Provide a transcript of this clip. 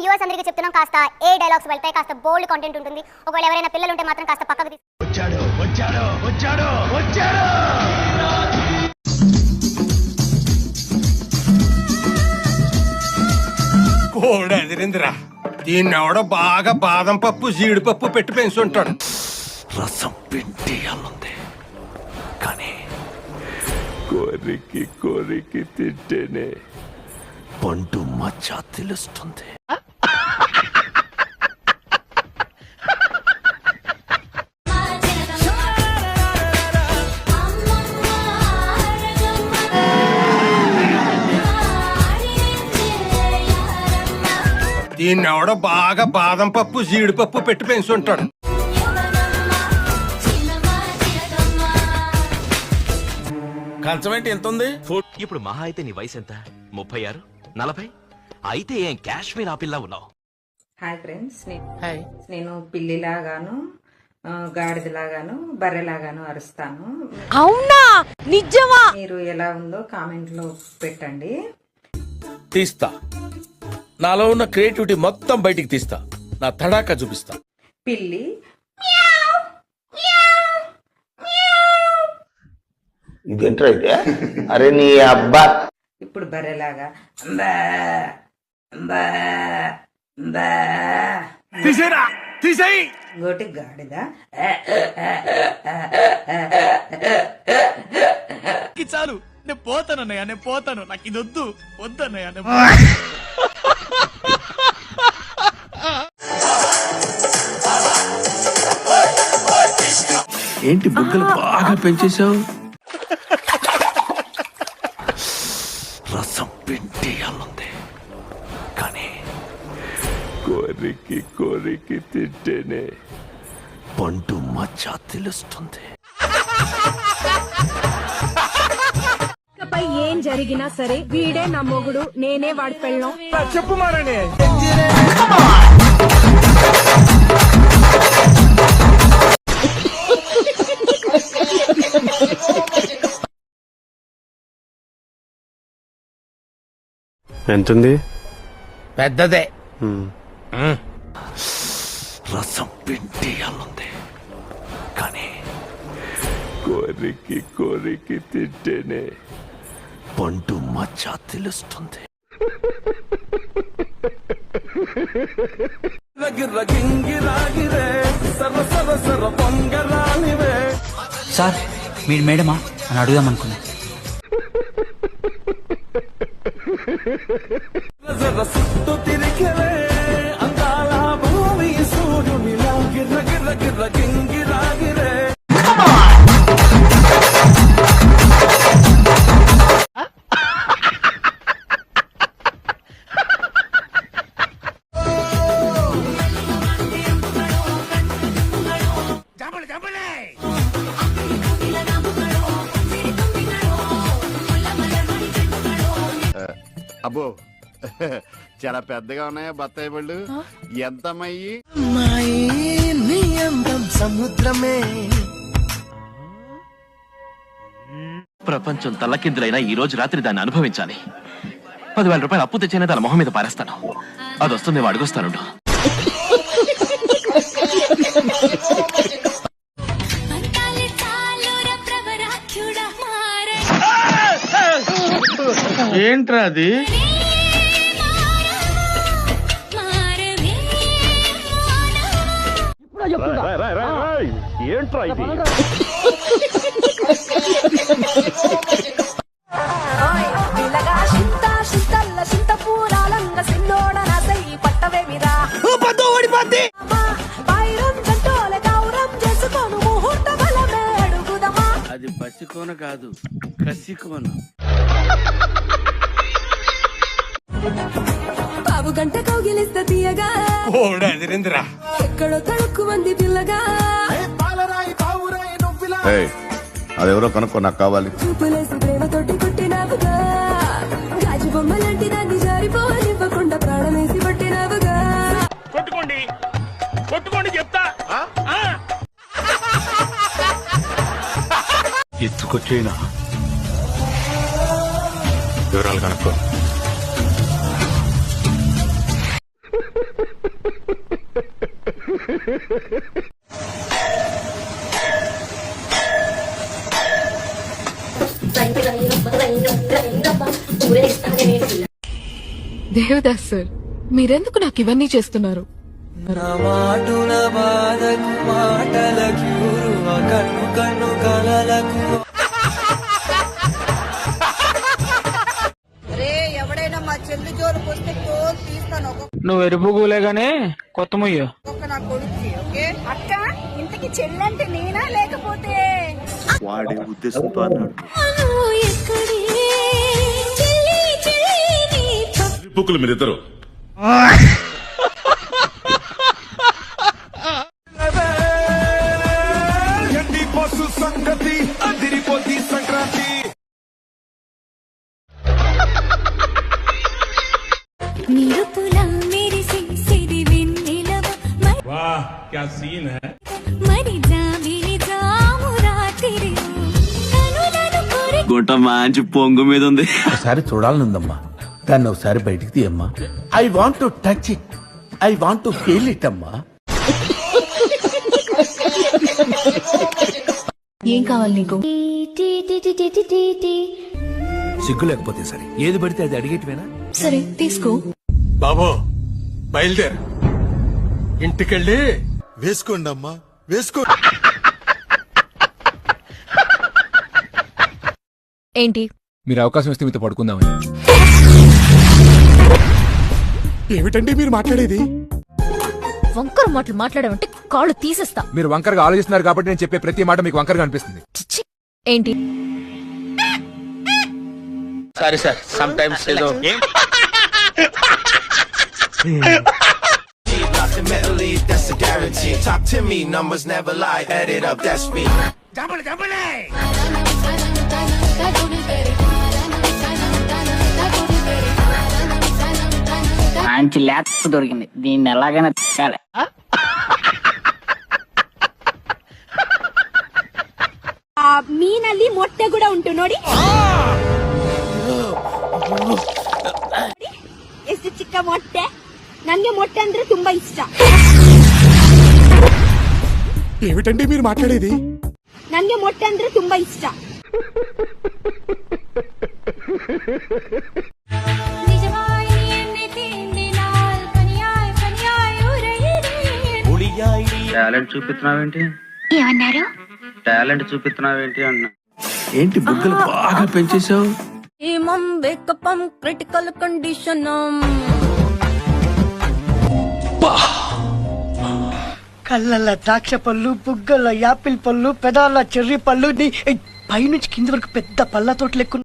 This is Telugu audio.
వ్యూవర్స్ అందరికీ చెప్తున్నాం, కాస్త ఏ డైలాగ్స్ వెళ్తాయి, కాస్త బోల్డ్ కంటెంట్ ఉంటుంది. ఒకవేళ ఎవరైనా పిల్లలు ఉంటే మాత్రం కాస్త పక్కకు వచ్చాడు వచ్చాడు వచ్చాడు వచ్చాడు. కోడి ఎదిరిందిరా. దీన్ని ఎవడో బాగా బాదం పప్పు జీడిపప్పు పెట్టి పెంచుంటాడు. రసం పిండియాలుంది కానీ కోరికి కోరికి తింటేనే పండు మచ్చ తెలుస్తుంది. దీన్ని ఎవడో బాగా బాదం పప్పు జీడిపప్పు పెట్టి పెంచుంటాడు. కంచమేంటి ఎంత ఉంది? ఇప్పుడు మహా అయితే నీ వయసు ఎంత? 36, 40? అయితే ఏం కాశ్మీర్ ఆపిల్లా ఉన్నావు? హాయ్ ఫ్రెండ్స్, నేను పిల్లిలాగాను గాడిదలాగాను బర్రెలాగాను అరుస్తాను. అవునా? నిజమా? మీరు ఎలా ఉందో కామెంట్ లో పెట్టండి. తీస్తా, నాలో ఉన్న క్రియేటివిటీ మొత్తం బయటికి తీస్తా, నా తడాకా చూపిస్తా. పిల్లి ఇదేంట్రా అయితే? అరే నీ అబ్బా. ఇప్పుడు బర్రెలాగా బా, బా, బా. తీసేరా, తీసేయి. ఇంకోటి గాడిద చాలు, నేను పోతానన్నయ్య, నేను పోతాను, నాకు ఇది వద్దు వద్దన్నయ్య. ఏంటి బుగ్గలు బాగా పెంచేశావు? రసం పిండియాలుంది కానీ కోరికి కోరికి తింటేనే పండు మచ్చ తెలుస్తుంది. ఏం జరిగినా సరే వీడే నా మొగుడు, నేనే వాడి పెళ్ళం. చెప్పు మారని. ఎంతుంది? పెద్దదే. రసం పిండియాలుంది కానీ కోరికి కోరికి తింటేనే పండు మచ్చ తెలుస్తుంది. సార్ మీరు మేడమా అని అడుగుదాం అనుకున్నా. అబ్బో చాలా పెద్దగా ఉన్నాయా బత్తాయి పళ్ళు? ఎంతమయ్యి? సముద్రమే. ప్రపంచం తల్లకిందులైనా ఈ రోజు రాత్రి దాన్ని అనుభవించాలి. 10,000 రూపాయలు అప్పు తెచ్చైనా తన మొహం మీద పారేస్తాను. అది వస్తుంది, అడుగుస్తాను. ఏంట్రా అది? ఏంట్రా ఇది? అది బసికోన కాదు, కసికోన. బాబు గంట కౌగిలిస్తా తీయగా, కోడి ఎదిరిందిరా. ఎక్కడో తడుక్కు మంది పిల్లగా, అదెవరో కనుక్కో, నాకు కావాలి. చూపులేసి ప్రేమతోటి కొట్టినావుగా, గాజు బొమ్మలాంటి దాన్ని జారిపోనివ్వకుండా ప్రాణమేసి పట్టినావుగా. కొట్టుకోండి కొట్టుకోండి చెప్తా. ఎత్తుకొచ్చేనా? వివరాలు కనుక్కో. దేవదాస్ సార్ మీరెందుకు నాకు ఇవన్నీ చేస్తున్నారు? ఎవడైనా మా చెల్లి జోలికి వస్తే తోలు తీస్తాను నువ్వు ఎరుపుగులేగానే కొత్త ముయ్యు. ఒక్కొక్క నా కొడుకు. ఓకే అక్క, ఇంతకి చెల్లంటే నేనా లేకపోతే వాడి ఉద్దేశంతో అన్నాడు. పుక్కులు మీరిద్దరు గుంట మంచి పొంగు మీద ఉంది. ఒకసారి చూడాలనుందమ్మా, దాన్ని ఒకసారి బయటికి తీయమ్మా. I want to touch it, I want to feel it అమ్మా. ఏం కావాలి నీకు? సిగ్గు లేకపోతే సరే, ఏది పడితే అది అడిగేటివేనా? సరే తీసుకో. బాబు బయలుదేరు, ఇంటికెళ్ళి వేసుకోండి అమ్మా, వేసుకో. ఏంటి? మీరు అవకాశం ఇస్తే మీతో పడుకుందామని. ఏమిటండి మీరు మాట్లాడేది? వంకర మాటలు మాట్లాడావంటే కాళ్ళు తీసేస్తా. మీరు వంకరగా ఆలోచిస్తున్నారు కాబట్టి నేను చెప్పే ప్రతి మాట మీకు వంకరగా అనిపిస్తుంది. చిచ్చి. ఏంటి? సారీ సార్, సమ్ టైమ్స్ ఏదో మంచి లేత దొరికింది, దీన్ని ఎలాగైనా తిక్కాలి. ಮೀನಲ್ಲಿ ಮೊಟ್ಟೆ ಕೂಡ ಉಂಟು ನೋಡಿ. ಎಷ್ಟು ಚಿಕ್ಕ ಮೊಟ್ಟೆ. ನನ್ಗೆ ಮೊಟ್ಟೆ ಅಂದ್ರೆ ತುಂಬಾ ಇಷ್ಟ. ఏమిటండి మీరు మాట్లాడేది? ನನ್ಗೆ ಮೊಟ್ಟೆ ಅಂದ್ರೆ ತುಂಬಾ ಇಷ್ಟ. టాలెంట్ చూపిస్తున్నావేంటి? ఏమన్నారు? టాలెంట్ చూపిస్తున్నావేంటి అన్నా. ఏంటి బుగ్గలు బాగా పెంచేశావు? Critical condition. కళ్ళల్లో ద్రాక్ష పళ్ళు, బుగ్గల్లో యాపిల్ పళ్ళు, పెదాల చెర్రీ పళ్ళు, పైనుంచి కింది వరకు పెద్ద పళ్ళ తోట లెక్కు.